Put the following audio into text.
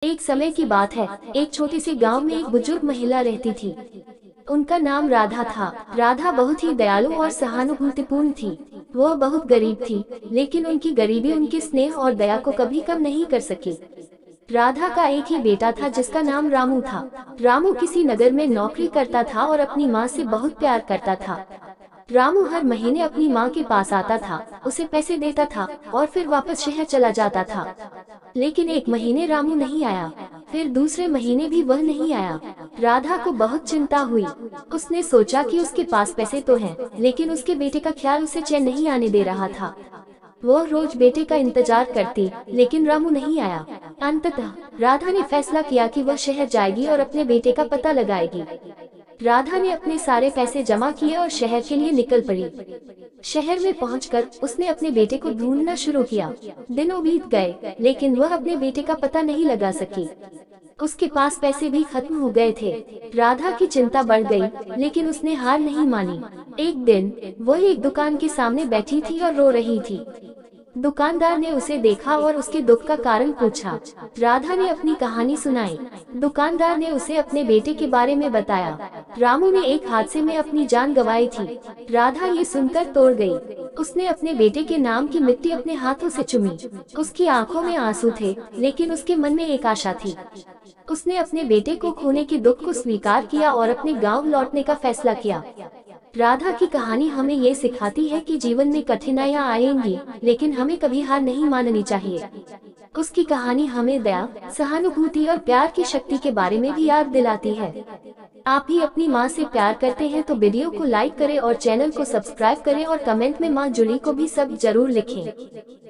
एक समय की बात है। एक छोटे से गांव में एक बुजुर्ग महिला रहती थी। उनका नाम राधा था। राधा बहुत ही दयालु और सहानुभूतिपूर्ण थी। वह बहुत गरीब थी, लेकिन उनकी गरीबी उनके स्नेह और दया को कभी कम नहीं कर सकी। राधा का एक ही बेटा था जिसका नाम रामू था। रामू किसी नगर में नौकरी करता था और अपनी माँ से बहुत प्यार करता था। रामू हर महीने अपनी माँ के पास आता था, उसे पैसे देता था और फिर वापस शहर चला जाता था। लेकिन एक महीने रामू नहीं आया, फिर दूसरे महीने भी वह नहीं आया। राधा को बहुत चिंता हुई। उसने सोचा कि उसके पास पैसे तो हैं, लेकिन उसके बेटे का ख्याल उसे चैन नहीं आने दे रहा था। वह रोज बेटे का इंतजार करती, लेकिन रामू नहीं आया। अंततः राधा ने फैसला किया कि वह शहर जाएगी और अपने बेटे का पता लगाएगी। राधा ने अपने सारे पैसे जमा किए और शहर के लिए निकल पड़ी। शहर में पहुंचकर उसने अपने बेटे को ढूंढना शुरू किया। दिनों बीत गए, लेकिन वह अपने बेटे का पता नहीं लगा सकी। उसके पास पैसे भी खत्म हो गए थे। राधा की चिंता बढ़ गई, लेकिन उसने हार नहीं मानी। एक दिन वह एक दुकान के सामने बैठी थी और रो रही थी। दुकानदार ने उसे देखा और उसके दुख का कारण पूछा। राधा ने अपनी कहानी सुनाई। दुकानदार ने उसे अपने बेटे के बारे में बताया। रामू ने एक हादसे में अपनी जान गंवाई थी। राधा ये सुनकर तोड़ गई। उसने अपने बेटे के नाम की मिट्टी अपने हाथों से चूमी। उसकी आंखों में आंसू थे, लेकिन उसके मन में एक आशा थी। उसने अपने बेटे को खोने के दुख को स्वीकार किया और अपने गांव लौटने का फैसला किया। राधा की कहानी हमें ये सिखाती है कि जीवन में कठिनाइयां आएंगी, लेकिन हमें कभी हार नहीं माननी चाहिए। उसकी कहानी हमें दया, सहानुभूति और प्यार की शक्ति के बारे में भी याद दिलाती है। आप भी अपनी माँ से प्यार करते हैं तो वीडियो को लाइक करें और चैनल को सब्सक्राइब करें और कमेंट में माँ जुली को भी सब जरूर लिखें।